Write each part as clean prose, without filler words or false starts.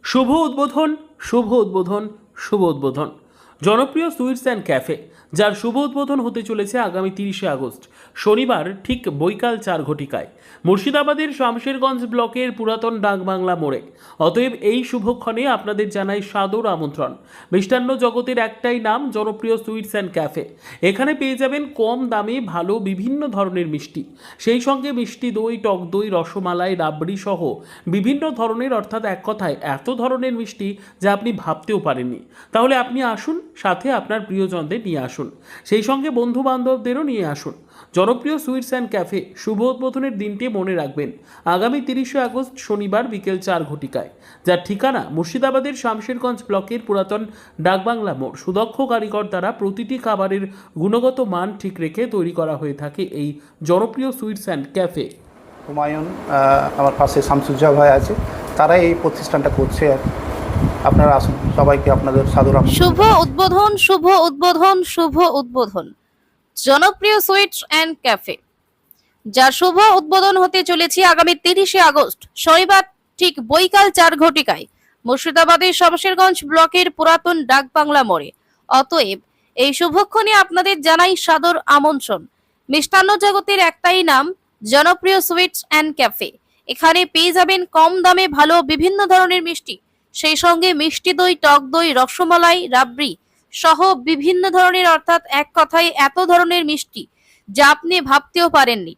শুভ উদ্বোধন, শুভ উদ্বোধন, শুভ উদ্বোধন। জনপ্রিয় সুইটস অ্যান্ড ক্যাফে, যার শুভ উদ্বোধন হতে চলেছে আগামী 30শে আগস্ট শনিবার ঠিক বৈকাল 4 ঘটিকায় মুর্শিদাবাদের শামশেরগঞ্জ ব্লকের পুরাতন ডাকবাংলা মোড়ে। অতএব এই শুভক্ষণে আপনাদের জানাই সাদর আমন্ত্রণ। মিষ্টান্ন জগতের একটাই নাম, জনপ্রিয় সুইটস অ্যান্ড ক্যাফে। এখানে পেয়ে যাবেন কম দামে ভালো বিভিন্ন ধরনের মিষ্টি, সেই সঙ্গে মিষ্টি দই, টক দই, রসমালাই, রাবড়ি সহ বিভিন্ন ধরনের, অর্থাৎ এক কথায় এত ধরনের মিষ্টি যা আপনি ভাবতেও পারেননি। তাহলে আপনি আসুন, সাথে আপনার প্রিয়জনদের নিয়ে আসুন, সেই সঙ্গে বন্ধু বান্ধবদেরও নিয়ে আসুন। জনপ্রিয় সুইটস অ্যান্ড ক্যাফে শুভ উদ্বোধনের দিনটি মনে রাখবেন আগামী 30শে আগস্ট শনিবার বিকেল 4 ঘটিকায়, যার ঠিকানা মুর্শিদাবাদের শামশেরগঞ্জ ব্লকের পুরাতন ডাকবাংলা মোড়। সুদক্ষ কারিগর দ্বারা প্রতিটি খাবারের গুণগত মান ঠিক রেখে তৈরি করা হয়ে থাকে এই জনপ্রিয় সুইটস অ্যান্ড ক্যাফে। হুমায়ুন, আমার পাশে শামসুজ্জাহ ভাই আছে, তারাই এই প্রতিষ্ঠানটা করছে। আর আপনারা আসুন, সবাইকে আপনাদের সাদর আমন্ত্রণ। শুভ উদ্বোধন, শুভ উদ্বোধন, শুভ উদ্বোধন। জনপ্রিয় সুইটস অ্যান্ড ক্যাফে, যার শুভ উদ্বোধন হতে চলেছে আগামী 30শে আগস্ট শনিবার ঠিক বৈকাল 4 ঘটিকায় মুর্শিদাবাদের শামশেরগঞ্জ ব্লকের পুরাতন ডাকবাংলা মোড়ে। অতএব এই শুভক্ষণে আপনাদের জানাই সাদর আমন্ত্রণ। মিষ্টান্ন জগতের একটাই নাম, জনপ্রিয় সুইটস অ্যান্ড ক্যাফে। এখানে পেয়ে যাবেন কম দামে ভালো বিভিন্ন ধরনের মিষ্টি, সেই সঙ্গে মিষ্টি দই, টক দই, রসমালাই, রাবড়ি সহ বিভিন্ন ধরনের, অর্থাৎ এক কথায় এত ধরনের মিষ্টি যা আপনি ভাবতেও পারেননি।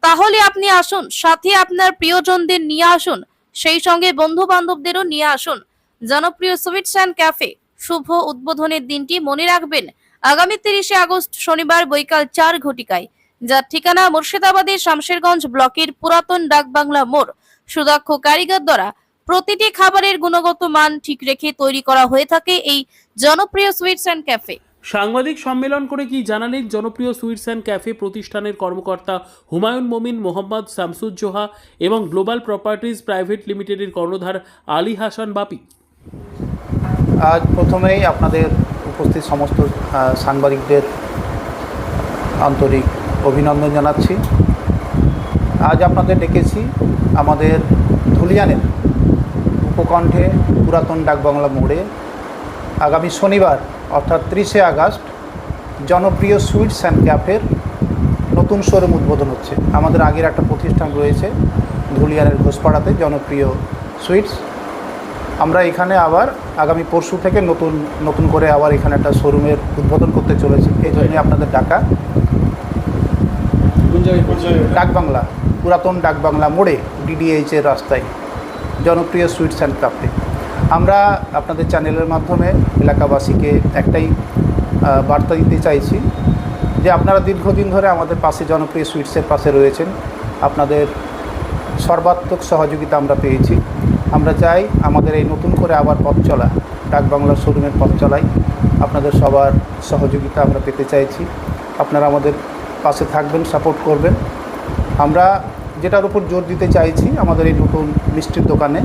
তাহলে আপনি আসুন, সাথে আপনার প্রিয়জনদের নিয়ে আসুন, সেই সঙ্গে বন্ধু বান্ধবদেরও নিয়ে আসুন। জনপ্রিয় সুইটস অ্যান্ড ক্যাফে শুভ উদ্বোধনের দিনটি মনে রাখবেন আগামী 30শে আগস্ট শনিবার বৈকাল 4 ঘটিকায়, যার ঠিকানা মুর্শিদাবাদের শামশেরগঞ্জ ব্লকের পুরাতন ডাকবাংলা মোড়। সুদক্ষ কারিগর দ্বারা প্রতিটি খাবারের গুণগত মান ঠিক রেখে তৈরি করা হয়ে থাকে এই জনপ্রিয় সুইটস অ্যান্ড ক্যাফে। সাংবাদিক সম্মেলন করে কি জানালেন জনপ্রিয় সুইটস অ্যান্ড ক্যাফে প্রতিষ্ঠানের কর্মকর্তা হুমায়ুন মমিন, মোহাম্মদ শামসুজ্জোহা এবং গ্লোবাল প্রপার্টিজ প্রাইভেট লিমিটেডের কর্ণধার আলী হাসান বাপি। আজ প্রথমেই আপনাদের উপস্থিত সমস্ত সাংবাদিকদের আন্তরিক অভিনন্দন জানাচ্ছি। আজ আপনাদের ডেকেছি আমাদের ধুলিয়ানের উপকণ্ঠে পুরাতন ডাকবাংলা মোড়ে আগামী শনিবার অর্থাৎ 30শে আগস্ট জনপ্রিয় সুইটস অ্যান্ড ক্যাফের নতুন শোরুম উদ্বোধন হচ্ছে। আমাদের আগের একটা প্রতিষ্ঠান রয়েছে ধুলিয়ানের ঘোষপাড়াতে, জনপ্রিয় সুইটস। আমরা এখানে আবার আগামী পরশু থেকে নতুন করে আবার এখানে একটা শোরুমের উদ্বোধন করতে চলেছি। এই জন্যই আপনাদের ডাকা। ডাকবাংলা, পুরাতন ডাকবাংলা মোড়ে, ডিডিএইচের রাস্তায় জনপ্রিয় সুইটস অ্যান্ড ক্যাফে। আমরা আপনাদের চ্যানেলের মাধ্যমে এলাকাবাসীকে একটাই বার্তা দিতে চাইছি যে আপনারা দীর্ঘদিন ধরে আমাদের পাশে, জনপ্রিয় সুইটসের পাশে রয়েছেন। আপনাদের সর্বাত্মক সহযোগিতা আমরা পেয়েছি। আমরা চাই আমাদের এই নতুন করে আবার পথ চলা, ডাকবাংলার শোরুমের পথ চলাই আপনাদের সবার সহযোগিতা আমরা পেতে চাইছি। আপনারা আমাদের পাশে থাকবেন, সাপোর্ট করবেন। আমরা যেটার উপর জোর দিতে চাইছি আমাদের এই নতুন মিষ্টির দোকানে,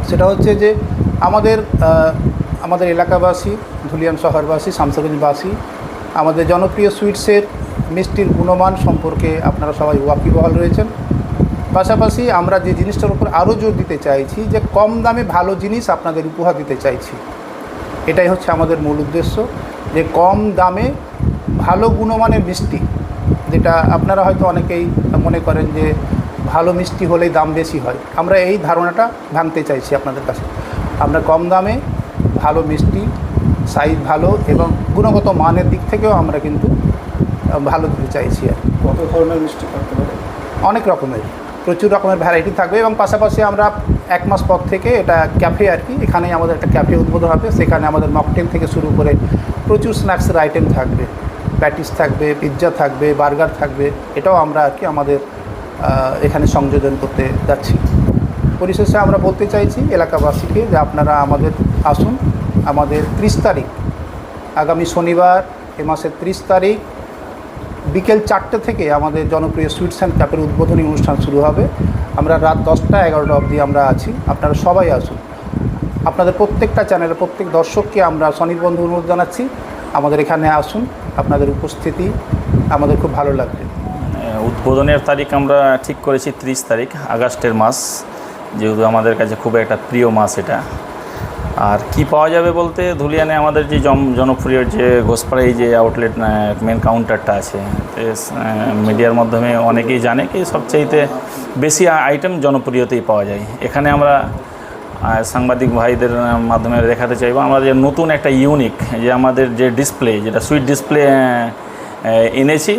সেটা হচ্ছে যে আমাদের এলাকাবাসী, ধুলিয়ান শহরবাসী, শামশেরগঞ্জবাসী আমাদের জনপ্রিয় সুইটসের মিষ্টির গুণমান সম্পর্কে আপনারা সবাই ওয়াকিবহাল রয়েছেন। পাশাপাশি আমরা যে জিনিসটার উপর আরও জোর দিতে চাইছি যে কম দামে ভালো জিনিস আপনাদের উপহার দিতে চাইছি। এটাই হচ্ছে আমাদের মূল উদ্দেশ্য, যে কম দামে ভালো গুণমানের মিষ্টি, যেটা আপনারা হয়তো অনেকেই মনে করেন যে ভালো মিষ্টি হলেই দাম বেশি হয়। আমরা এই ধারণাটা ভাঙতে চাইছি আপনাদের কাছে। আমরা কম দামে ভালো মিষ্টি, সাইজ ভালো এবং গুণগত মানের দিক থেকেও আমরা কিন্তু ভালো দিতে চাইছি। আর কত ধরনের মিষ্টি থাকতে পারে? অনেক রকমের, প্রচুর রকমের ভ্যারাইটি থাকবে। এবং পাশাপাশি আমরা 1 মাস পর থেকে এটা ক্যাফে আর কি, এখানেই আমাদের একটা ক্যাফে উদ্বোধন হবে। সেখানে আমাদের মকটেল থেকে শুরু করে প্রচুর স্ন্যাক্সের আইটেম থাকবে, প্যাটিস থাকবে, পিৎজা থাকবে, বার্গার থাকবে। এটাও আমরা আর কি আমাদের এখানে সংযোজন করতে যাচ্ছি। পরিশেষে আমরা বলতে চাইছি এলাকাবাসীকে যে আপনারা আমাদের আসুন। আমাদের 30 তারিখ, আগামী শনিবার এ মাসের 30 তারিখ বিকেল 4টে থেকে আমাদের জনপ্রিয় সুইটস অ্যান্ড ক্যাফের উদ্বোধনী অনুষ্ঠান শুরু হবে। আমরা রাত 10টা-11টা অবধি আমরা আছি। আপনারা সবাই আসুন। আপনাদের প্রত্যেকটা চ্যানেলের প্রত্যেক দর্শককে আমরা স্বনির্বন্ধ অনুরোধ জানাচ্ছি, আমাদের এখানে আসুন। আপনাদের উপস্থিতি আমাদের খুব ভালো লাগবে। উদ্বোধনের তারিখ আমরা ঠিক করেছি 30 তারিখ আগস্টের মাস, যেহেতু আমাদের কাছে খুব একটা প্রিয় মাস এটা। আর কি পাওয়া যাবে বলতে ধুলিয়ানে আমাদের যে জনপ্রিয় যে ঘোষপাড়ায় যে আউটলেট মেন কাউন্টারটা আছে, মিডিয়ার মাধ্যমে অনেকেই জানে কি সবচাইতে বেশি আইটেম জনপ্রিয়তেই পাওয়া যায়। এখানে আমরা সাংবাদিক ভাইদের মাধ্যমে দেখাতে চাইবো আমরা যে নতুন একটা ইউনিক যে আমাদের যে ডিসপ্লে, যেটা সুইট ডিসপ্লে এনেছি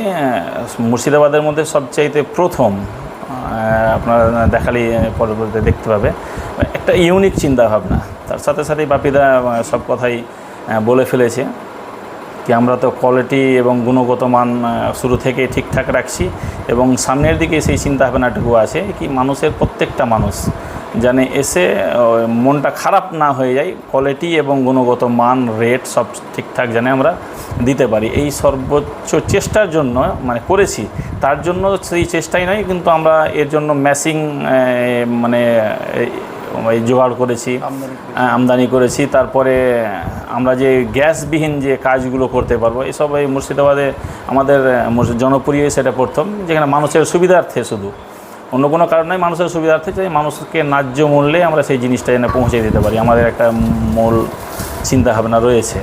মুর্শিদাবাদের মধ্যে সবচাইতে প্রথম। আপনারা দেখালেই পরবর্তীতে দেখতে পাবে একটা ইউনিক চিন্তাভাবনা। তার সাথে সাথেই বাপিদা সব কথাই বলে ফেলেছে কি আমরা তো কোয়ালিটি এবং গুণগত মান শুরু থেকে ঠিকঠাক রাখছি এবং সামনের দিকে সেই চিন্তাভাবনাটুকু আছে কি মানুষের প্রত্যেকটা মানুষ জানে এসে মনটা খারাপ না হয়ে যায়, কোয়ালিটি এবং গুণগত মান রেট সব ঠিকঠাক জানে আমরা দিতে পারি। এই সর্বোচ্চ চেষ্টার জন্য মানে করেছি, তার জন্য সেই চেষ্টাই নয় কিন্তু আমরা এর জন্য ম্যাচিং মানে জোগাড় করেছি, আমদানি করেছি। তারপরে আমরা যে গ্যাসবিহীন যে কাজগুলো করতে পারবো এসব এই মুর্শিদাবাদে আমাদের জনপ্রিয় সেটা প্রথম, যেখানে মানুষের সুবিধার্থে, শুধু অন্য কোনো কারণ নয়, মানুষের সুবিধার্থে চাই মানুষকে ন্যায্য মূল্যে আমরা সেই জিনিসটা যেন পৌঁছে দিতে পারি। আমাদের একটা মূল চিন্তাভাবনা রয়েছে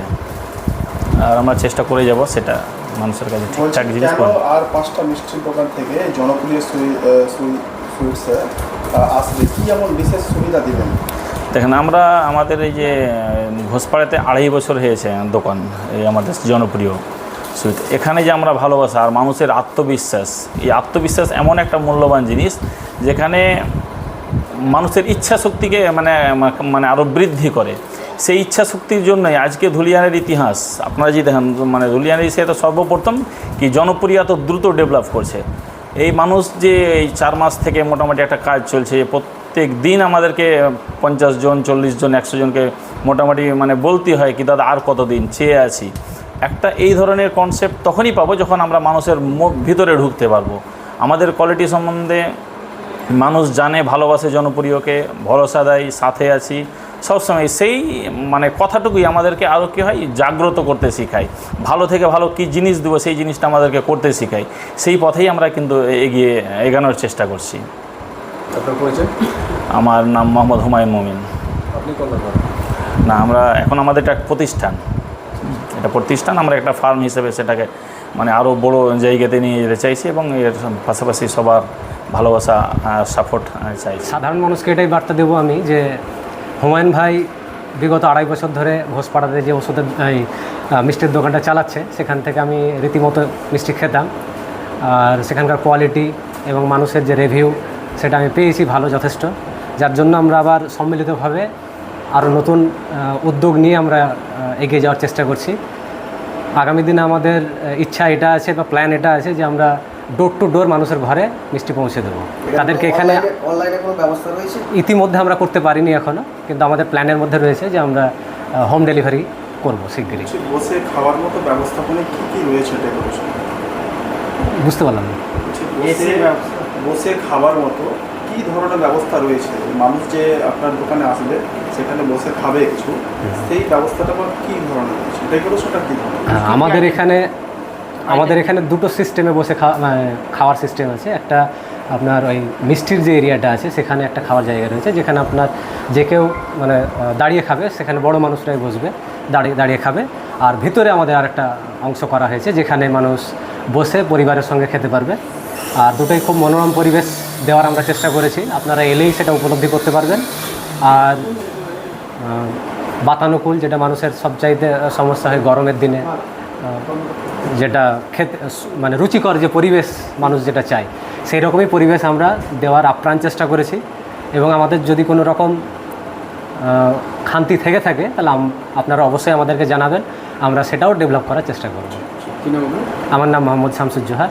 আর আমরা চেষ্টা করে যাব সেটা মানুষের কাছে ঠিকঠাক জিনিস পাবো। আর 5টা মিষ্টির দোকান থেকে জনপ্রিয় সুইটসে আসলে কি এমন বিশেষ সুবিধা দিবেন? দেখেন আমরা আমাদের এই যে ঘোষপাড়াতে 2.5 বছর হয়েছে দোকান, এই আমাদের জনপ্রিয় সুইট। এখানে যে আমরা ভালোবাসা আর মানুষের আত্মবিশ্বাস, এই আত্মবিশ্বাস এমন একটা মূল্যবান জিনিস যেখানে মানুষের ইচ্ছা শক্তিকে মানে মানে আরও বৃদ্ধি করে। সেই ইচ্ছা শক্তির জন্যই আজকে ধুলিয়ানের ইতিহাস আপনারা যদি দেখেন, মানে ধুলিয়ানের সেটা সর্বপ্রথম কি জনপ্রিয়তা দ্রুত ডেভেলপ করছে। এই মানুষ যে এই 4 মাস থেকে মোটামুটি একটা কাজ চলছে, প্রত্যেক দিন আমাদেরকে 50 জন 40 জন 100 জনকে মোটামুটি মানে বলতে হয় কি দাদা আর কতদিন চেয়ে আছি। একটা এই ধরনের কনসেপ্ট তখনই পাবো যখন আমরা মানুষের ভিতরে ঢুকতে পারবো। আমাদের কোয়ালিটি সম্বন্ধে মানুষ জানে, ভালোবাসে, জনপ্রিয়কে ভরসা দেয়, সাথে আছি সবসময়। সেই মানে কথাটুকুই আমাদেরকে আরও কী হয় জাগ্রত করতে শেখায়, ভালো থেকে ভালো কী জিনিস দেবো সেই জিনিসটা আমাদেরকে করতে শেখায়। সেই পথেই আমরা কিন্তু এগানোর চেষ্টা করছি। আপনার পরিচয়? আমার নাম মোহাম্মদ হুমায়ুন মুমিন। আপনি কোনটা করেন? না, আমরা এখন আমাদের একটা প্রতিষ্ঠান, এটা প্রতিষ্ঠান, আমরা একটা ফার্ম হিসেবে সেটাকে মানে আরও বড় জায়গাতে নিয়ে যেতে চাইছি এবং এর পাশাপাশি সবার ভালোবাসা সাপোর্ট চাইছি। সাধারণ মানুষকে এটাই বার্তা দেবো আমি যে হুমায়ুন ভাই বিগত 2.5 বছর ধরে ঘোষপাড়াতে যে ওষুধের এই মিষ্টির দোকানটা চালাচ্ছে, সেখান থেকে আমি রীতিমতো মিষ্টি খেতাম। আর সেখানকার কোয়ালিটি এবং মানুষের যে রিভিউ সেটা আমি পেয়েছি ভালো, যথেষ্ট। যার জন্য আমরা আবার সম্মিলিতভাবে আরও নতুন উদ্যোগ নিয়ে আমরা এগিয়ে যাওয়ার চেষ্টা করছি। আগামী দিনে আমাদের ইচ্ছা এটা আছে বা প্ল্যান এটা আছে যে আমরা ডোর টু ডোর মানুষের ঘরে মিষ্টি পৌঁছে দেবো। তাদেরকে এখানে অনলাইনে কোনো ব্যবস্থা রয়েছে? ইতিমধ্যে আমরা করতে পারিনি এখনও, কিন্তু আমাদের প্ল্যানের মধ্যে রয়েছে যে আমরা হোম ডেলিভারি করব শিগগিরই। বসে খাওয়ার মতো ব্যবস্থাপনা কী কী রয়েছে ডেকোরেশন? বুঝতে পারলাম না। বসে খাবার মতো কী ধরনের ব্যবস্থা রয়েছে? মানুষ যে আপনার দোকানে আসবে সেখানে বসে খাবে কিছু, সেই ব্যবস্থাটা কী ধরনের রয়েছে? ডেকোরেশনটা কী ধরনের? আমাদের এখানে দুটো সিস্টেমে বসে খাওয়ার সিস্টেম আছে। একটা আপনার ওই মিষ্টির যে এরিয়াটা আছে সেখানে একটা খাওয়ার জায়গা রয়েছে, যেখানে আপনার যে কেউ মানে দাঁড়িয়ে খাবে, সেখানে বড় মানুষরাই বসবে, দাঁড়িয়ে খাবে। আর ভিতরে আমাদের আরেকটা অংশ করা হয়েছে যেখানে মানুষ বসে পরিবারের সঙ্গে খেতে পারবে। আর দুটোই খুব মনোরম পরিবেশ দেওয়ার আমরা চেষ্টা করেছি, আপনারা এলেই সেটা উপলব্ধি করতে পারবেন। আর বাতানুকূল, যেটা মানুষের সবচাইতে সমস্যা হয় গরমের দিনে, যেটা খেতে মানে রুচিকর যে পরিবেশ মানুষ যেটা চায়, সেই রকমই পরিবেশ আমরা দেওয়ার আপ্রাণ চেষ্টা করেছি। এবং আমাদের যদি কোনো রকম খান্তি থেকে থাকে তাহলে আপনারা অবশ্যই আমাদেরকে জানাবেন, আমরা সেটাও ডেভেলপ করার চেষ্টা করব। কি নাম? আমার নাম মোহাম্মদ শামসুজ্জোহা।